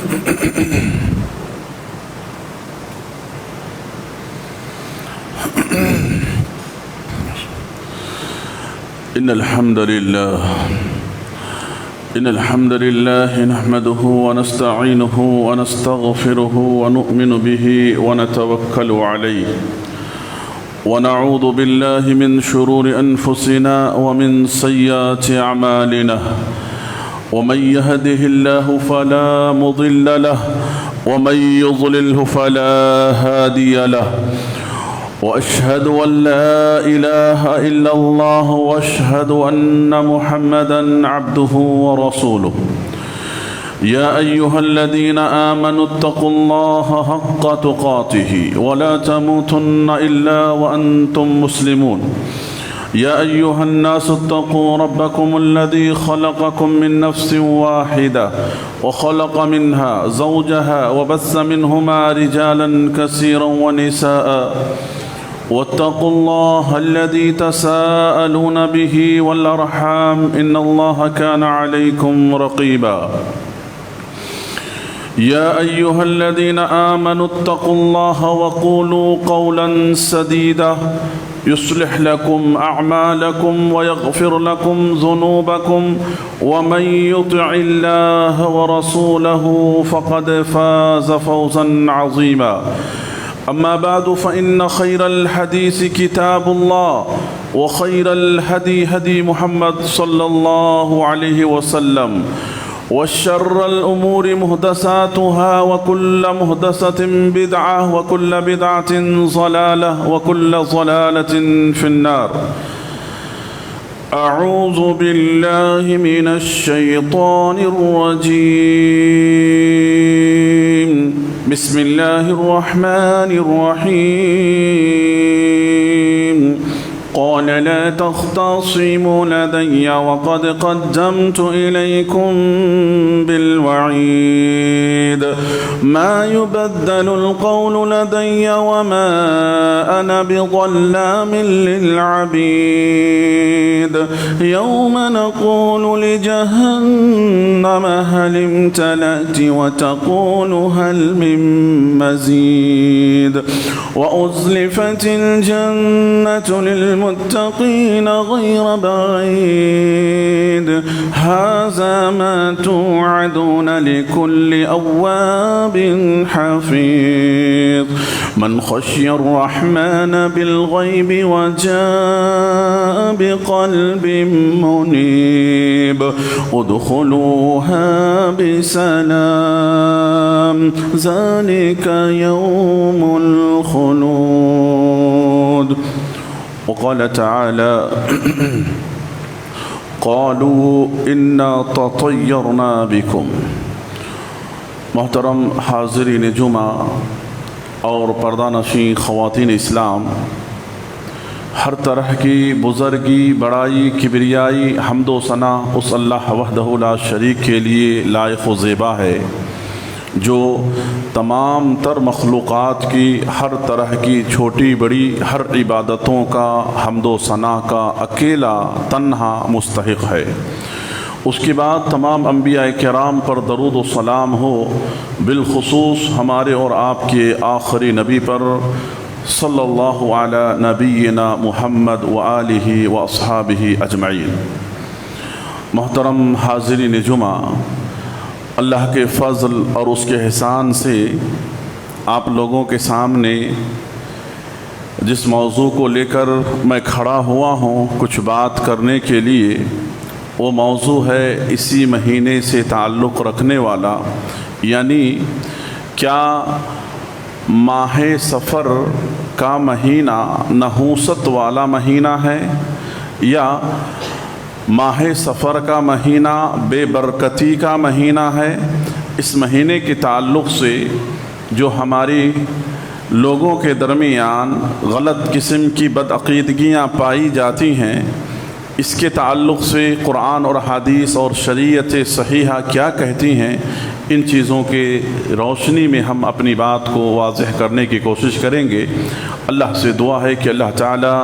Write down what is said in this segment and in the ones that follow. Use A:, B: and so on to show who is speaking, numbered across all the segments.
A: إن الحمد لله نحمده ونستعينه ونستغفره ونؤمن به ونتوكل عليه ونعوذ بالله من شرور أنفسنا ومن سيئات أعمالنا ومن يهده الله فلا مضل له ومن يضلله فلا هادي له وأشهد أن لا إله إلا الله وأشهد أن محمدًا عبده ورسوله يا أيها الذين آمنوا اتقوا الله حق تقاته ولا تموتن إلا وأنتم مسلمون يا أيها الناس اتقوا ربكم الذي خلقكم من نفس واحدة وخلق منها زوجها وبث منهما رجالا كثيرا ونساء واتقوا الله الذي تساءلون به والأرحام إن الله كان عليكم رقيبا يا أيها الذين آمنوا اتقوا الله وقولوا قولا سديدا يصلح لكم أعمالكم ويغفر لكم ذنوبكم ومن يطع الله ورسوله فقد فاز فوزا عظيما أما بعد فإن خير الحديث كتاب الله وخير الهدي هدي محمد صلى الله عليه وسلم والشر الأمور محدثاتها وكل محدثة بدعة وكل بدعة ضلالة وكل ضلالة في النار أعوذ بالله من الشيطان الرجيم بسم الله الرحمن الرحيم قال لا تختصموا لدي وقد قدمت إليكم بالوعيد ما يبدل القول لدي وما أنا بظلام للعبيد يوم نقول لجهنم هل امتلأت وتقول هل من مزيد وأزلفت الجنة للمتقين غير بعيد هذا ما توعدون لكل أواب حفيظ من خشي الرحمن بالغيب وجاء بقلب منيب ادخلوها بسلام ذلك يوم الخلود وقال تعالى قالوا إنا تطيرنا بكم محترم حاضرین جمعہ اور پردہ نشین خواتین اسلام، ہر طرح کی بزرگی، بڑائی، کبریائی، حمد و ثنا اس اللہ وحدہ لا شریک کے لیے لائق و زیبا ہے جو تمام تر مخلوقات کی ہر طرح کی چھوٹی بڑی ہر عبادتوں کا حمد و ثنا کا اکیلا تنہا مستحق ہے۔ اس کے بعد تمام انبیاء کرام پر درود و سلام ہو، بالخصوص ہمارے اور آپ کے آخری نبی پر صلی اللہ علی نبینا محمد وآلہ واصحابہ اجمعین۔ محترم حاضرین جمعہ، اللہ کے فضل اور اس کے احسان سے آپ لوگوں کے سامنے جس موضوع کو لے کر میں کھڑا ہوا ہوں کچھ بات کرنے کے لیے، وہ موضوع ہے اسی مہینے سے تعلق رکھنے والا، یعنی کیا ماہ سفر کا مہینہ نحوست والا مہینہ ہے یا ماہ سفر کا مہینہ بے برکتی کا مہینہ ہے؟ اس مہینے کے تعلق سے جو ہماری لوگوں کے درمیان غلط قسم کی بدعقیدگیاں پائی جاتی ہیں، اس کے تعلق سے قرآن اور حدیث اور شریعت صحیحہ کیا کہتی ہیں، ان چیزوں کے روشنی میں ہم اپنی بات کو واضح کرنے کی کوشش کریں گے۔ اللہ سے دعا ہے کہ اللہ تعالی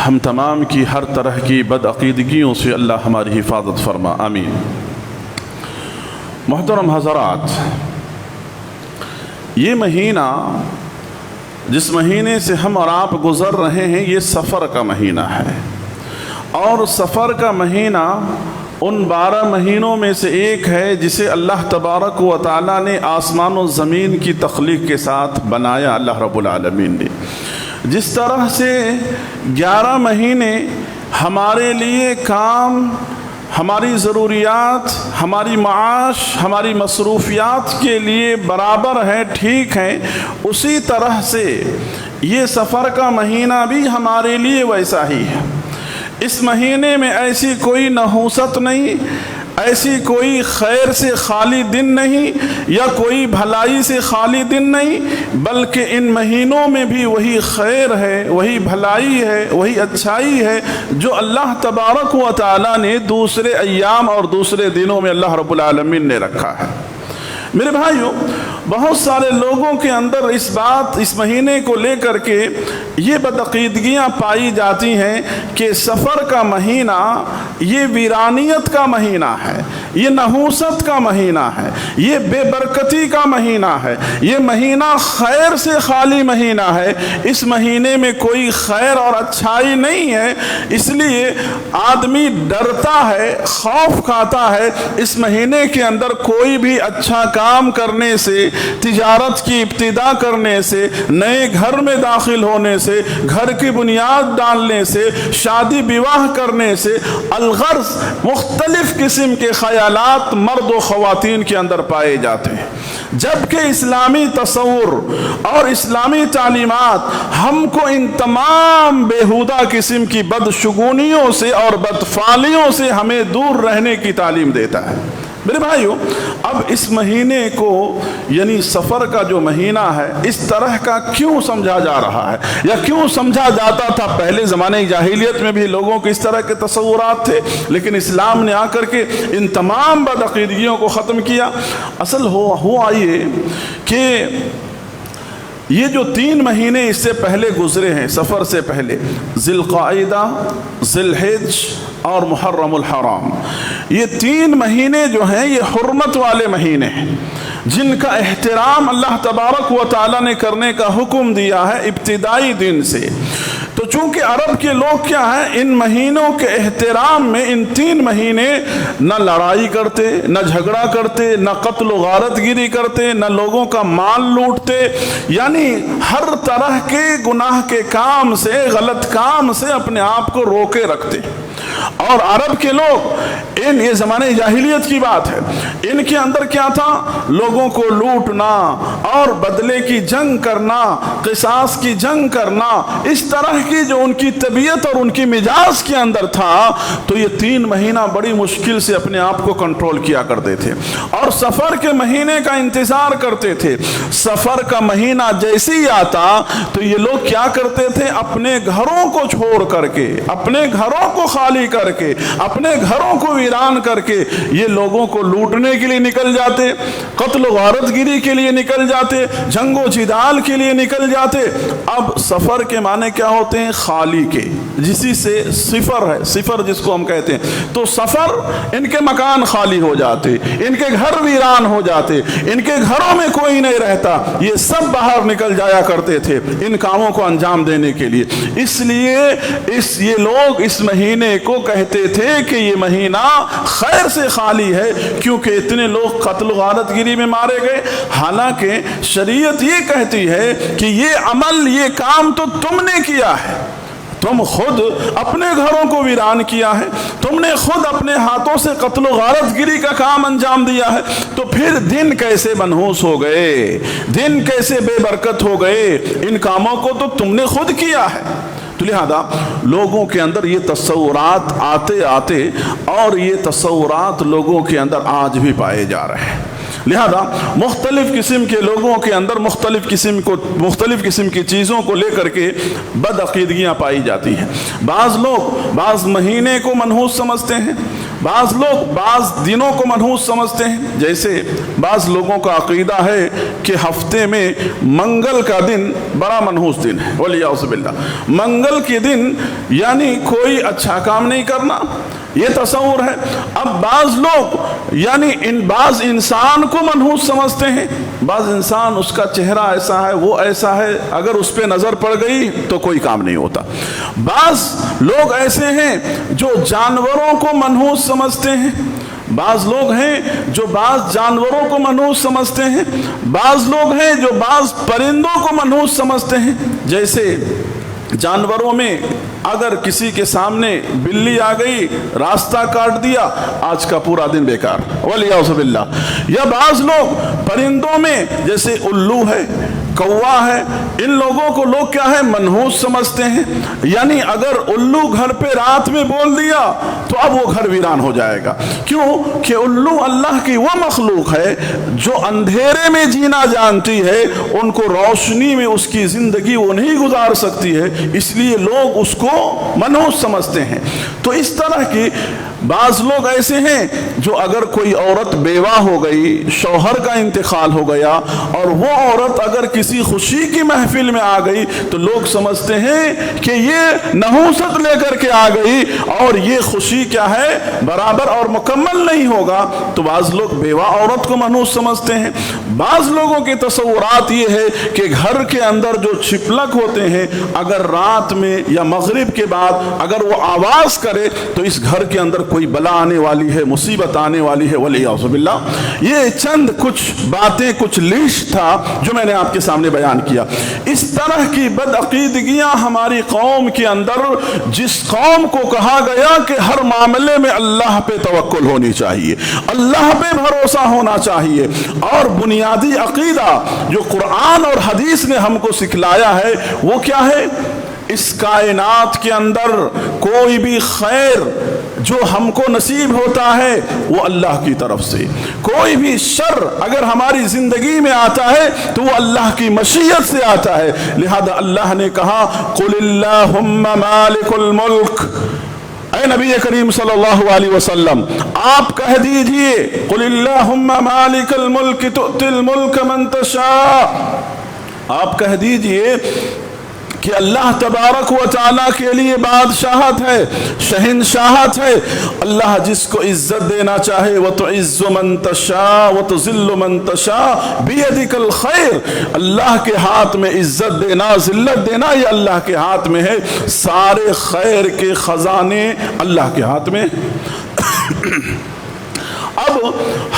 A: ہم تمام کی ہر طرح کی بدعقیدگیوں سے اللہ ہماری حفاظت فرما، آمین۔ محترم حضرات، یہ مہینہ جس مہینے سے ہم اور آپ گزر رہے ہیں یہ سفر کا مہینہ ہے، اور سفر کا مہینہ ان 12 مہینوں میں سے ایک ہے جسے اللہ تبارک و تعالیٰ نے آسمان و زمین کی تخلیق کے ساتھ بنایا۔ اللہ رب العالمین نے جس طرح سے 11 مہینے ہمارے لیے کام، ہماری ضروریات، ہماری معاش، ہماری مصروفیات کے لیے برابر ہیں، ٹھیک ہیں، اسی طرح سے یہ سفر کا مہینہ بھی ہمارے لیے ویسا ہی ہے۔ اس مہینے میں ایسی کوئی نحوست نہیں، ایسی کوئی خیر سے خالی دن نہیں، یا کوئی بھلائی سے خالی دن نہیں، بلکہ ان مہینوں میں بھی وہی خیر ہے، وہی بھلائی ہے، وہی اچھائی ہے جو اللہ تبارک و تعالیٰ نے دوسرے ایام اور دوسرے دنوں میں اللہ رب العالمین نے رکھا ہے۔ میرے بھائیوں، بہت سارے لوگوں کے اندر اس مہینے کو لے کر کے یہ بدعقیدگیاں پائی جاتی ہیں کہ سفر کا مہینہ یہ ویرانیت کا مہینہ ہے، یہ نحوست کا مہینہ ہے، یہ بے برکتی کا مہینہ ہے، یہ مہینہ خیر سے خالی مہینہ ہے، اس مہینے میں کوئی خیر اور اچھائی نہیں ہے، اس لیے آدمی ڈرتا ہے، خوف کھاتا ہے اس مہینے کے اندر کوئی بھی اچھا کام کرنے سے، تجارت کی ابتدا کرنے سے، نئے گھر میں داخل ہونے سے، گھر کی بنیاد ڈالنے سے، شادی بیواہ کرنے سے، الغرض مختلف قسم کے خیالات مرد و خواتین کے اندر پائے جاتے ہیں، جبکہ اسلامی تصور اور اسلامی تعلیمات ہم کو ان تمام بیہودہ قسم کی بدشگونیوں سے اور بدفعالیوں سے ہمیں دور رہنے کی تعلیم دیتا ہے۔ میرے بھائیوں، اب اس مہینے کو یعنی سفر کا جو مہینہ ہے اس طرح کا کیوں سمجھا جا رہا ہے، یا کیوں سمجھا جاتا تھا؟ پہلے زمانے جاہلیت میں بھی لوگوں کے اس طرح کے تصورات تھے، لیکن اسلام نے آ کر کے ان تمام بدعقیدگیوں کو ختم کیا۔ اصل ہوا یہ کہ یہ جو 3 مہینے اس سے پہلے گزرے ہیں، سفر سے پہلے، ذی القعدہ، ذی الحج اور محرم الحرام، یہ 3 مہینے جو ہیں یہ حرمت والے مہینے ہیں، جن کا احترام اللہ تبارک و تعالیٰ نے کرنے کا حکم دیا ہے ابتدائی دن سے۔ تو چونکہ عرب کے لوگ کیا ہیں، ان مہینوں کے احترام میں ان 3 مہینے نہ لڑائی کرتے، نہ جھگڑا کرتے، نہ قتل و غارت گیری کرتے، نہ لوگوں کا مال لوٹتے، یعنی ہر طرح کے گناہ کے کام سے، غلط کام سے اپنے آپ کو روکے رکھتے۔ اور عرب کے لوگ یہ زمانے جاہلیت کی بات ہے، ان کے اندر کیا تھا؟ لوگوں کو لوٹنا اور بدلے کی جنگ کرنا، قصاص کی جنگ کرنا، اس طرح کی جو ان کی طبیعت اور ان کی مزاج کے اندر تھا۔ تو یہ 3 مہینہ بڑی مشکل سے اپنے آپ کو کنٹرول کیا کرتے تھے اور سفر کے مہینے کا انتظار کرتے تھے۔ سفر کا مہینہ جیسے ہی آتا تو یہ لوگ کیا کرتے تھے؟ اپنے گھروں کو چھوڑ کر کے، اپنے گھروں کو خالی کر کے، اپنے گھروں کو ویران کر کے یہ لوگوں کو لوٹنے کے لیے نکل جاتے، قتل و غارت گیری کے لیے نکل جاتے، جنگ و جدال کے لیے نکل جاتے۔ اب سفر کے معنی کیا ہوتے ہیں؟ خالی کے، جسی سے صفر ہے، صفر جس کو ہم کہتے ہیں۔ تو سفر، ان کے مکان خالی ہو جاتے، ان کے گھر ویران ہو جاتے، ان کے گھروں میں کوئی نہیں رہتا، یہ سب باہر نکل جایا کرتے تھے ان کاموں کو انجام دینے کے لیے۔ اس لیے یہ لوگ اس مہینے کو کہتے تھے کہ یہ مہینہ خیر سے خالی ہے، کیونکہ اتنے لوگ قتل و غارت گیری میں مارے گئے۔ حالانکہ شریعت یہ کہتی ہے کہ یہ عمل، یہ کام تو تم نے کیا ہے، تم خود اپنے گھروں کو ویران کیا ہے، تم نے خود اپنے ہاتھوں سے قتل و غارت گیری کا کام انجام دیا ہے، تو پھر دن کیسے منحوس ہو گئے، دن کیسے بے برکت ہو گئے؟ ان کاموں کو تو تم نے خود کیا ہے۔ تو لہذا لوگوں کے اندر یہ تصورات آتے آتے اور یہ تصورات لوگوں کے اندر آج بھی پائے جا رہے ہیں۔ لہذا مختلف قسم کے لوگوں کے اندر مختلف قسم کی چیزوں کو لے کر کے بدعقیدگیاں پائی جاتی ہیں۔ بعض لوگ بعض مہینے کو منحوس سمجھتے ہیں، بعض لوگ بعض دنوں کو منحوس سمجھتے ہیں۔ جیسے بعض لوگوں کا عقیدہ ہے کہ ہفتے میں منگل کا دن بڑا منحوس دن ہے، ولیعوذ باللہ۔ منگل کے دن یعنی کوئی اچھا کام نہیں کرنا، یہ تصور ہے۔ اب بعض لوگ یعنی بعض انسان کو منحوس سمجھتے ہیں، بعض انسان اس کا چہرہ ایسا ہے، وہ ایسا ہے، اگر اس پہ نظر پڑ گئی تو کوئی کام نہیں ہوتا۔ بعض لوگ ایسے ہیں جو جانوروں کو منحوس سمجھتے ہیں، بعض لوگ ہیں جو بعض جانوروں کو منحوس سمجھتے ہیں، بعض لوگ ہیں جو بعض پرندوں کو منحوس سمجھتے ہیں۔ جیسے جانوروں میں اگر کسی کے سامنے بلی آ گئی، راستہ کاٹ دیا، آج کا پورا دن بیکار، ولیعوذ باللہ۔ یا بعض لوگ پرندوں میں جیسے الو ہے، کوا ہے، ان لوگوں کو لوگ کیا ہے منحوس سمجھتے ہیں، یعنی اگر الو گھر پہ رات میں بول دیا تو اب وہ گھر ویران ہو جائے گا۔ کیوں کہ الو اللہ کی وہ مخلوق ہے جو اندھیرے میں جینا جانتی ہے، ان کو روشنی میں اس کی زندگی وہ نہیں گزار سکتی ہے، اس لیے لوگ اس کو منحوس سمجھتے ہیں۔ تو اس طرح کی بعض لوگ ایسے ہیں جو اگر کوئی عورت بیوہ ہو گئی، شوہر کا انتقال ہو گیا، اور وہ عورت اگر کسی خوشی کی محفل میں آ گئی تو لوگ سمجھتے ہیں کہ یہ نحوست لے کر کے آ گئی اور یہ خوشی کیا ہے برابر اور مکمل نہیں ہوگا، تو بعض لوگ بیوہ عورت کو منحوس سمجھتے ہیں۔ بعض لوگوں کے تصورات یہ ہے کہ گھر کے اندر جو چھپلک ہوتے ہیں، اگر رات میں یا مغرب کے بعد اگر وہ آواز کرے تو اس گھر کے اندر کوئی بلا آنے والی ہے، مصیبت آنے والی ہے، ولیعوذ باللہ۔ یہ چند کچھ باتیں، کچھ لسٹ تھا جو میں نے آپ کے سامنے بیان کیا۔ اس طرح کی بدعقیدگیاں ہماری قوم کے اندر، جس قوم کو کہا گیا کہ ہر معاملے میں اللہ پہ توکل ہونی چاہیے، اللہ پہ بھروسہ ہونا چاہیے، اور بنیادی عقیدہ جو قرآن اور حدیث نے ہم کو سکھلایا ہے وہ کیا ہے؟ اس کائنات کے اندر کوئی بھی خیر جو ہم کو نصیب ہوتا ہے وہ اللہ کی طرف سے، کوئی بھی شر اگر ہماری زندگی میں آتا ہے تو وہ اللہ کی مشیت سے آتا ہے۔ لہذا اللہ نے کہا قل اللہم مالک الملک، اے نبی کریم صلی اللہ علیہ وسلم آپ کہہ دیجئے قل اللہم مالک الملک تؤتی الملک من تشاء، آپ کہہ دیجئے کہ اللہ تبارک و تعالیٰ کے لیے بادشاہت ہے، شہنشاہت ہے، اللہ جس کو عزت دینا چاہے وتعز من تشاء وتذل من تشاء بیدک الخیر، اللہ کے ہاتھ میں عزت دینا، ذلت دینا یہ اللہ کے ہاتھ میں ہے، سارے خیر کے خزانے اللہ کے ہاتھ میں۔ اب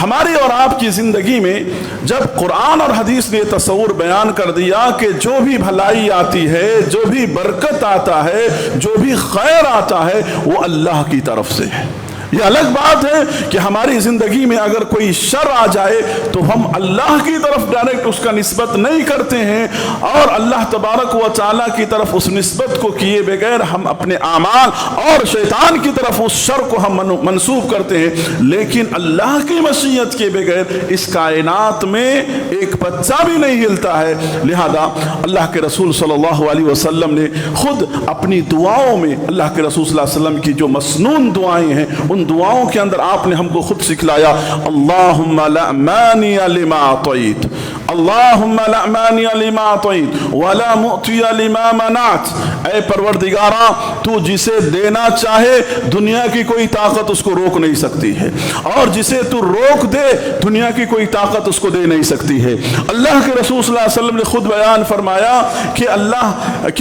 A: ہماری اور آپ کی زندگی میں جب قرآن اور حدیث نے تصور بیان کر دیا کہ جو بھی بھلائی آتی ہے، جو بھی برکت آتا ہے، جو بھی خیر آتا ہے وہ اللہ کی طرف سے ہے۔ یہ الگ بات ہے کہ ہماری زندگی میں اگر کوئی شر آ جائے تو ہم اللہ کی طرف ڈائریکٹ اس کا نسبت نہیں کرتے ہیں، اور اللہ تبارک و تعالیٰ کی طرف اس نسبت کو کیے بغیر ہم اپنے اعمال اور شیطان کی طرف اس شر کو ہم منسوب کرتے ہیں۔ لیکن اللہ کی مشیت کے بغیر اس کائنات میں ایک پتا بھی نہیں ہلتا ہے۔ لہذا اللہ کے رسول صلی اللہ علیہ وسلم نے خود اپنی دعاؤں میں، اللہ کے رسول صلی اللہ علیہ وسلم کی جو مسنون دعائیں ہیں ان دعاؤں کے اندر آپ نے ہم کو خود سکھلایا اللہم لا مانی لما اعطیت، اللہم لا مانی لما اعطیت ولا معطی لما منعت، اے پروردگارا تو جسے دینا چاہے دنیا کی کوئی طاقت اس کو روک نہیں سکتی ہے، اور جسے تو روک دے دنیا کی کوئی طاقت اس کو دے نہیں سکتی ہے۔ اللہ کے رسول صلی اللہ علیہ وسلم نے خود بیان فرمایا کہ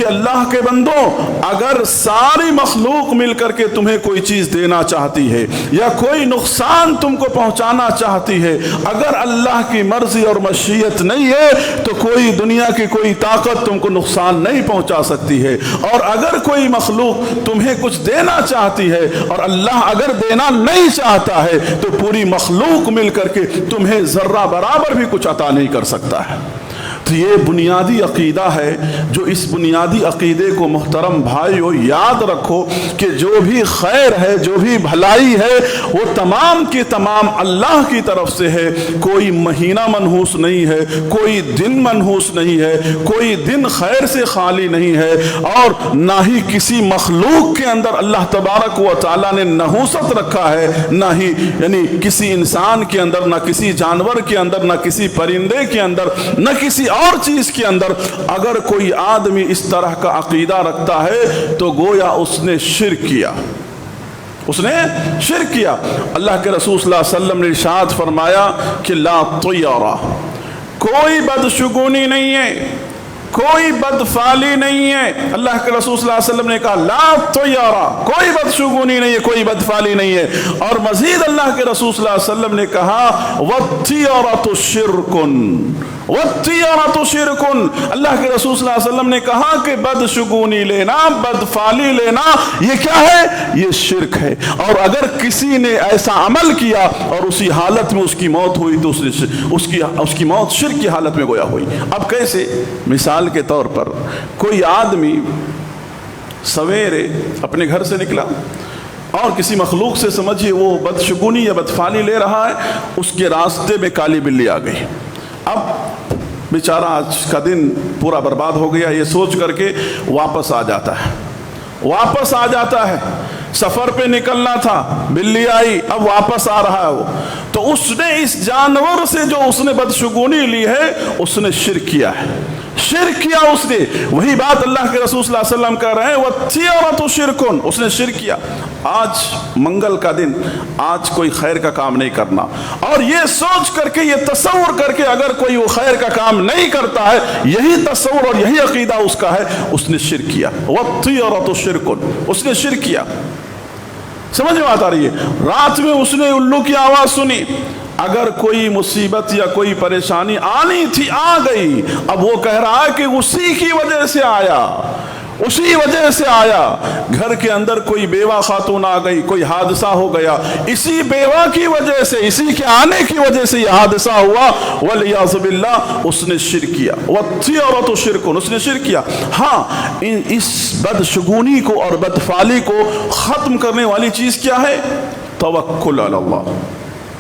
A: اللہ کے بندوں اگر ساری مخلوق مل کر کے تمہیں کوئی چیز دینا چاہتی ہے یا کوئی نقصان تم کو پہنچانا چاہتی ہے، اگر اللہ کی مرضی اور مشیت نہیں ہے تو کوئی دنیا کی کوئی طاقت تم کو نقصان نہیں پہنچا سکتی ہے، اور اگر کوئی مخلوق تمہیں کچھ دینا چاہتی ہے اور اللہ اگر دینا نہیں چاہتا ہے تو پوری مخلوق مل کر کے تمہیں ذرہ برابر بھی کچھ عطا نہیں کر سکتا ہے۔ تو یہ بنیادی عقیدہ ہے، جو اس بنیادی عقیدے کو محترم بھائیو یاد رکھو کہ جو بھی خیر ہے، جو بھی بھلائی ہے وہ تمام کی تمام اللہ کی طرف سے ہے، کوئی مہینہ منحوس نہیں ہے، کوئی دن منحوس نہیں ہے، کوئی دن خیر سے خالی نہیں ہے، اور نہ ہی کسی مخلوق کے اندر اللہ تبارک و تعالیٰ نے نحوست رکھا ہے، نہ ہی یعنی کسی انسان کے اندر، نہ کسی جانور کے اندر، نہ کسی پرندے کے اندر، نہ کسی اور چیز کے اندر۔ اگر کوئی آدمی اس طرح کا عقیدہ رکھتا ہے تو گویا اس نے شرک کیا، اس نے شرک کیا۔ اللہ کے رسول صلی اللہ علیہ وسلم نے ارشاد فرمایا کہ لا طیارہ، کوئی بدشگونی نہیں ہے، کوئی بدفعلی نہیں ہے۔ اللہ کے رسول صلی اللہ علیہ وسلم نے کہا لا طیارہ، کوئی بدشگونی نہیں ہے، کوئی بدفعلی نہیں ہے۔ اور مزید اللہ کے رسول صلی اللہ علیہ وسلم نے کہا والطیارۃ شرک، والطیارۃ شرک، اللہ کے رسول صلی اللہ علیہ وسلم نے کہا کہ بدشگونی لینا، بدفعلی لینا، یہ کیا ہے؟ یہ شرک ہے۔ اور اگر کسی نے ایسا عمل کیا اور اسی حالت میں اس کی موت ہوئی تو اس کی موت شرک کی حالت میں گویا ہوئی۔ اب کیسے؟ مثال کے طور پر کوئی آدمی سویرے اپنے گھر سے نکلا اور کسی مخلوق سے سمجھیے وہ بدشگونی یا بدفعلی لے رہا ہے، اس کے راستے میں کالی بلی آ گئی۔ اب بیچارہ آج کا دن پورا برباد ہو گیا، یہ سوچ کر کے واپس آ جاتا ہے۔ سفر پہ نکلنا تھا، بلی آئی، اب واپس آ رہا ہے وہ، تو اس نے اس جانور سے جو اس نے بدشگونی لی ہے اس نے شرک کیا ہے، شرک کیا اس نے۔ وہی بات اللہ کے رسول صلی اللہ علیہ وسلم کہہ رہے ہیں وَالطِّيَرَةُ شِرْكٌ، اس نے شرک کیا۔ آج منگل کا دن، آج کوئی خیر کا کام نہیں کرنا، اور یہ سوچ کر کے، یہ تصور کر کے اگر کوئی وہ خیر کا کام نہیں کرتا ہے، یہی تصور اور یہی عقیدہ اس کا ہے، اس نے شرک کیا۔ وَالطِّيَرَةُ شِرْكٌ، اس نے شرک کیا۔ سمجھ میں آتا رہی ہے؟ رات میں اس نے الو کی آواز سنی، اگر کوئی مصیبت یا کوئی پریشانی آنی تھی آ گئی، اب وہ کہہ رہا ہے کہ اسی کی وجہ سے آیا، اسی وجہ سے آیا۔ گھر کے اندر کوئی بیوہ خاتون آ گئی، کوئی حادثہ ہو گیا، اسی بیوہ کی وجہ سے، اسی کے آنے کی وجہ سے یہ حادثہ ہوا، والعیاذ باللہ، اس نے شرک کیا۔ والطیارۃ شرک، اس نے شرک کیا۔ ہاں، اس بدشگونی کو اور بدفعلی کو ختم کرنے والی چیز کیا ہے؟ توکل علی اللہ،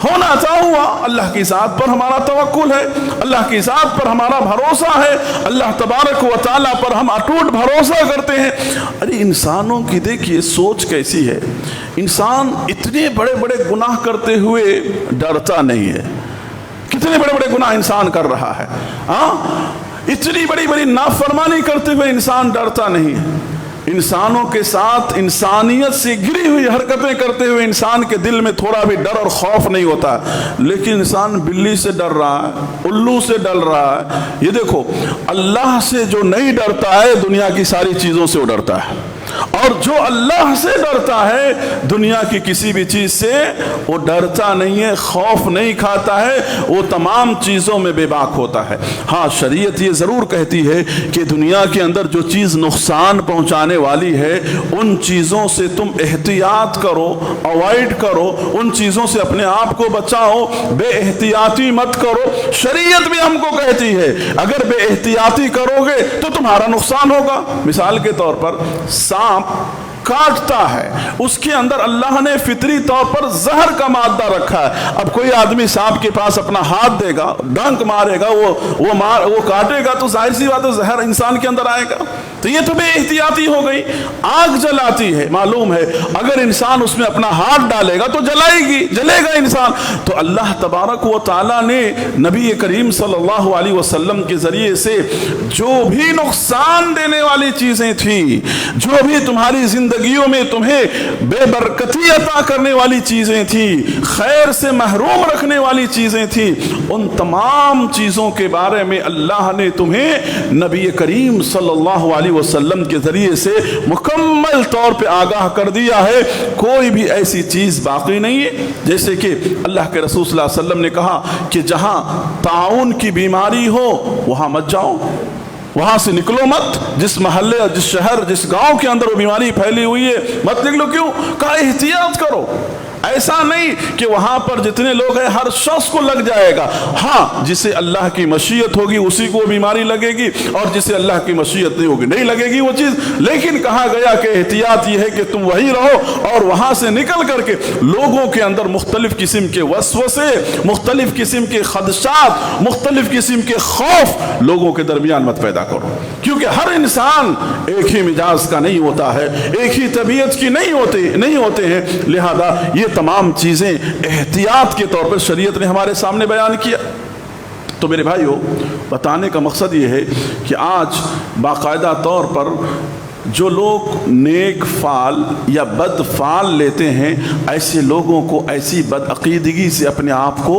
A: ہونا تھا ہوا۔ اللہ کی ذات پر ہمارا توکل ہے، اللہ کی ذات پر ہمارا بھروسہ ہے، اللہ تبارک و تعالیٰ پر ہم اٹوٹ بھروسہ کرتے ہیں۔ ارے انسانوں کی دیکھیے سوچ کیسی ہے، انسان اتنے بڑے بڑے گناہ کرتے ہوئے ڈرتا نہیں ہے۔ کتنے بڑے بڑے گناہ انسان کر رہا ہے، ہاں، اتنی بڑی بڑی نافرمانی کرتے ہوئے انسان ڈرتا نہیں ہے۔ انسانوں کے ساتھ انسانیت سے گری ہوئی حرکتیں کرتے ہوئے انسان کے دل میں تھوڑا بھی ڈر اور خوف نہیں ہوتا، لیکن انسان بلی سے ڈر رہا ہے، الو سے ڈر رہا ہے۔ یہ دیکھو، اللہ سے جو نہیں ڈرتا ہے دنیا کی ساری چیزوں سے وہ ڈرتا ہے، اور جو اللہ سے ڈرتا ہے دنیا کی کسی بھی چیز سے وہ ڈرتا نہیں ہے، خوف نہیں کھاتا ہے، وہ تمام چیزوں میں بے باک ہوتا ہے۔ ہاں، شریعت یہ ضرور کہتی ہے کہ دنیا کے اندر جو چیز نقصان پہنچانے والی ہے ان چیزوں سے تم احتیاط کرو، اوائڈ کرو، ان چیزوں سے اپنے آپ کو بچاؤ، بے احتیاطی مت کرو۔ شریعت بھی ہم کو کہتی ہے اگر بے احتیاطی کرو گے تو تمہارا نقصان ہوگا۔ مثال کے طور پر سانپ کاٹتا ہے، اس کے اندر اللہ نے فطری طور پر زہر کا مادہ رکھا ہے۔ اب کوئی آدمی سانپ کے پاس اپنا ہاتھ دے گا، ڈنک مارے گا، وہ کاٹے گا تو ظاہر سی بات ہے زہر انسان کے اندر آئے گا۔ تو یہ تو بے احتیاطی ہو گئی۔ آگ جلاتی ہے، معلوم ہے اگر انسان اس میں اپنا ہاتھ ڈالے گا تو جلے گا انسان۔ تو اللہ تبارک و تعالیٰ نے نبی کریم صلی اللہ علیہ وسلم کے ذریعے سے جو بھی نقصان دینے والی چیزیں تھیں، جو بھی تمہاری زندگیوں میں تمہیں بے برکتی عطا کرنے والی چیزیں تھیں، خیر سے محروم رکھنے والی چیزیں تھیں، ان تمام چیزوں کے بارے میں اللہ نے تمہیں نبی کریم صلی اللہ علیہ وسلم کے ذریعے سے مکمل طور پہ آگاہ کر دیا ہے۔ کوئی بھی ایسی چیز باقی نہیں ہے۔ جیسے کہ اللہ کے رسول صلی اللہ علیہ وسلم نے کہا کہ جہاں طاعون کی بیماری ہو وہاں مت جاؤ، وہاں سے نکلو مت۔ جس محلے، جس شہر، جس گاؤں کے اندر وہ بیماری پھیلی ہوئی ہے مت نکلو۔ کیوں؟ کہا احتیاط کرو۔ ایسا نہیں کہ وہاں پر جتنے لوگ ہیں ہر شخص کو لگ جائے گا، ہاں جسے اللہ کی مشیت ہوگی اسی کو بیماری لگے گی، اور جسے اللہ کی مشیت نہیں ہوگی نہیں لگے گی وہ چیز۔ لیکن کہا گیا کہ احتیاط یہ ہے کہ تم وہیں رہو اور وہاں سے نکل کر کے لوگوں کے اندر مختلف قسم کے وسوسے، مختلف قسم کے خدشات، مختلف قسم کے خوف لوگوں کے درمیان مت پیدا کرو، کیونکہ ہر انسان ایک ہی مزاج کا نہیں ہوتا ہے، ایک ہی طبیعت کی نہیں ہوتے ہیں۔ لہذا یہ تمام چیزیں احتیاط کے طور پر شریعت نے ہمارے سامنے بیان کیا۔ تو میرے بھائیو، بتانے کا مقصد یہ ہے کہ آج باقاعدہ طور پر جو لوگ نیک فعل یا بد فعل لیتے ہیں ایسے لوگوں کو ایسی بد عقیدگی سے اپنے آپ کو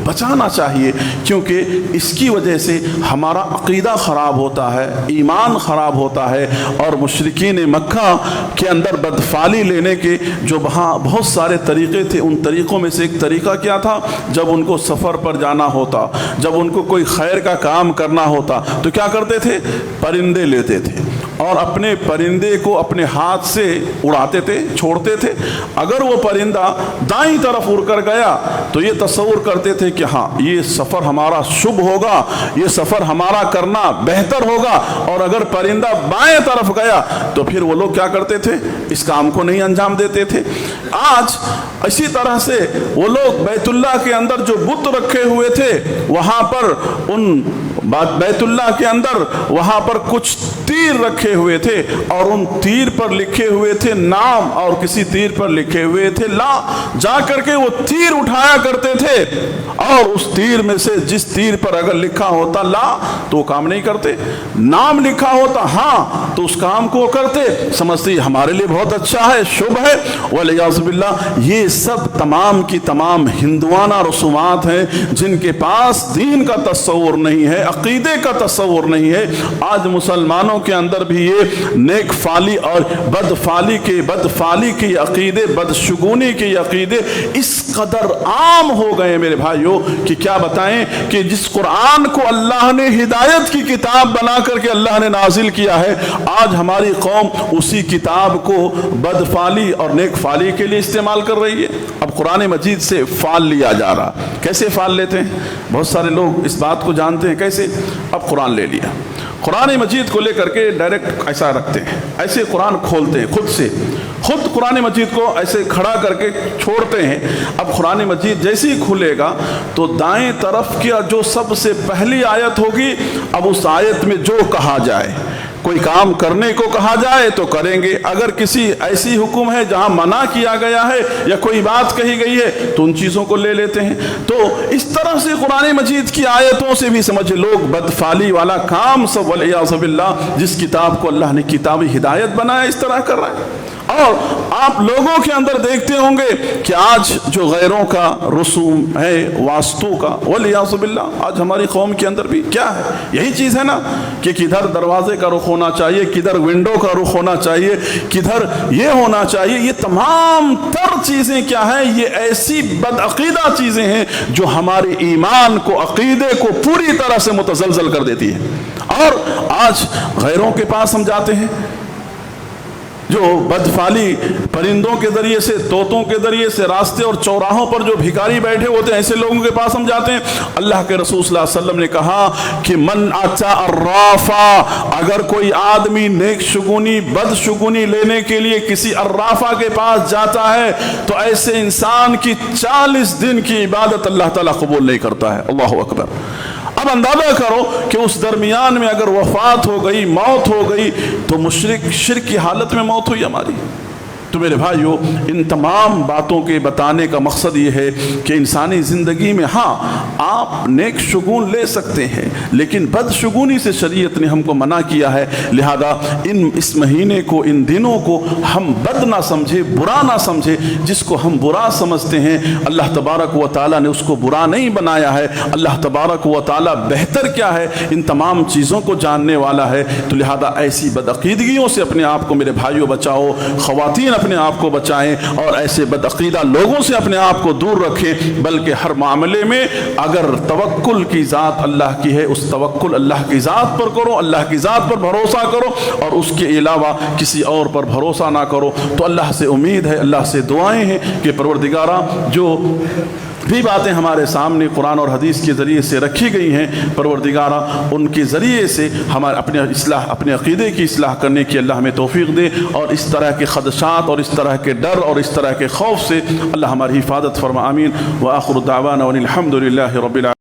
A: بچانا چاہیے، کیونکہ اس کی وجہ سے ہمارا عقیدہ خراب ہوتا ہے، ایمان خراب ہوتا ہے۔ اور مشرکین مکہ کے اندر بد فعلی لینے کے جو وہاں بہت سارے طریقے تھے، ان طریقوں میں سے ایک طریقہ کیا تھا؟ جب ان کو سفر پر جانا ہوتا، جب ان کو کوئی خیر کا کام کرنا ہوتا تو کیا کرتے تھے؟ پرندے لیتے تھے اور اپنے پرندے کو اپنے ہاتھ سے اڑاتے تھے، چھوڑتے تھے۔ اگر وہ پرندہ دائیں طرف اڑ کر گیا تو یہ تصور کرتے تھے کہ ہاں یہ سفر ہمارا شبھ ہوگا، یہ سفر ہمارا کرنا بہتر ہوگا، اور اگر پرندہ بائیں طرف گیا تو پھر وہ لوگ کیا کرتے تھے؟ اس کام کو نہیں انجام دیتے تھے۔ آج اسی طرح سے وہ لوگ بیت اللہ کے اندر جو بت رکھے ہوئے تھے، وہاں پر ان بیت اللہ کے اندر وہاں پر کچھ تیر رکھے ہوئے تھے، اور ان تیر پر لکھے ہوئے تھے نام، اور کسی تیر پر لکھے ہوئے تھے لا۔ جا کر کے وہ تیر اٹھایا کرتے تھے، اور اس تیر میں سے جس تیر پر اگر لکھا ہوتا لا تو وہ کام نہیں کرتے، نام لکھا ہوتا ہاں تو اس کام کو کرتے، سمجھتے ہمارے لیے بہت اچھا ہے، شبھ ہے، والعیاذ باللہ۔ یہ سب تمام کی تمام ہندوانہ رسومات ہیں جن کے پاس دین کا تصور نہیں ہے، عقیدے کا تصور نہیں ہے۔ آج مسلمانوں کے اندر بھی یہ نیک فعلی اور بد فعلی کے عقیدے، بدشگونی کے عقیدے اس قدر عام ہو گئے میرے بھائیوں کہ کیا بتائیں کہ جس قرآن کو اللہ نے ہدایت کی کتاب بنا کر کے اللہ نے نازل کیا ہے، آج ہماری قوم اسی کتاب کو بد فعلی اور نیک فعلی کے لیے استعمال کر رہی ہے۔ اب قرآن مجید سے فعل لیا جا رہا، کیسے فعل لیتے ہیں؟ بہت سارے لوگ اس بات کو جانتے ہیں کیسے؟ اب قرآن لے لیا، قرآن مجید کو لے کر کے ڈائریکٹ ایسا رکھتے ہیں، ایسے قرآن کھولتے ہیں خود قرآن مجید کو ایسے کھڑا کر کے چھوڑتے ہیں۔ اب قرآن مجید جیسے ہی کھلے گا تو دائیں طرف کی جو سب سے پہلی آیت ہوگی، اب اس آیت میں جو کہا جائے، کوئی کام کرنے کو کہا جائے تو کریں گے، اگر کسی ایسی حکم ہے جہاں منع کیا گیا ہے یا کوئی بات کہی گئی ہے تو ان چیزوں کو لے لیتے ہیں۔ تو اس طرح سے قرآن مجید کی آیتوں سے بھی سمجھ لوگ بدفعلی والا کام سب والعیاذ باللہ، جس کتاب کو اللہ نے کتاب ہدایت بنایا اس طرح کر رہا ہے۔ اور آپ لوگوں کے اندر دیکھتے ہوں گے کہ آج جو غیروں کا رسوم ہے، واسطوں کا، والعیاذ باللہ، آج ہماری قوم کے اندر بھی کیا ہے؟ یہی چیز ہے نا کہ کدھر دروازے کا رخ ہونا چاہیے، کدھر ونڈو کا رخ ہونا چاہیے، کدھر یہ ہونا چاہیے۔ یہ تمام تر چیزیں کیا ہیں؟ یہ ایسی بدعقیدہ چیزیں ہیں جو ہمارے ایمان کو، عقیدے کو پوری طرح سے متزلزل کر دیتی ہے۔ اور آج غیروں کے پاس ہم جاتے ہیں، جو بدفعلی پرندوں کے ذریعے سے، طوطوں کے ذریعے سے، راستے اور چوراہوں پر جو بھکاری بیٹھے ہوتے ہیں، ایسے لوگوں کے پاس ہم جاتے ہیں۔ اللہ کے رسول صلی اللہ علیہ وسلم نے کہا کہ من اتا الرافا، اگر کوئی آدمی نیک شگونی بد شگونی لینے کے لیے کسی الرافا کے پاس جاتا ہے تو ایسے انسان کی 40 دن کی عبادت اللہ تعالیٰ قبول نہیں کرتا ہے۔ اللہ اکبر۔ اب اندازہ کرو کہ اس درمیان میں اگر وفات ہو گئی، موت ہو گئی، تو شرک کی حالت میں موت ہوئی ہماری۔ تو میرے بھائیو، ان تمام باتوں کے بتانے کا مقصد یہ ہے کہ انسانی زندگی میں ہاں آپ نیک شگون لے سکتے ہیں، لیکن بد شگونی سے شریعت نے ہم کو منع کیا ہے۔ لہذا اس مہینے کو، ان دنوں کو ہم بد نہ سمجھے، برا نہ سمجھے۔ جس کو ہم برا سمجھتے ہیں، اللہ تبارک و تعالیٰ نے اس کو برا نہیں بنایا ہے۔ اللہ تبارک و تعالیٰ بہتر کیا ہے، ان تمام چیزوں کو جاننے والا ہے۔ تو لہذا ایسی بدعقیدگیوں سے اپنے آپ کو میرے بھائیوں بچاؤ، خواتین اپنے آپ کو بچائیں، اور ایسے بدعقیدہ لوگوں سے اپنے آپ کو دور رکھیں۔ بلکہ ہر معاملے میں اگر توکل کی ذات اللہ کی ہے، اس توکل اللہ کی ذات پر کرو، اللہ کی ذات پر بھروسہ کرو، اور اس کے علاوہ کسی اور پر بھروسہ نہ کرو۔ تو اللہ سے امید ہے، اللہ سے دعائیں ہیں کہ پروردگارہ جو بھی باتیں ہمارے سامنے قرآن اور حدیث کے ذریعے سے رکھی گئی ہیں، پروردگارہ ان کے ذریعے سے ہمارے اپنے عقیدے کی اصلاح کرنے کی اللہ ہمیں توفیق دے، اور اس طرح کے خدشات اور اس طرح کے ڈر اور اس طرح کے خوف سے اللہ ہماری حفاظت فرما۔ آمین۔ وآخر دعوانا ان الحمد للہ رب العالمین۔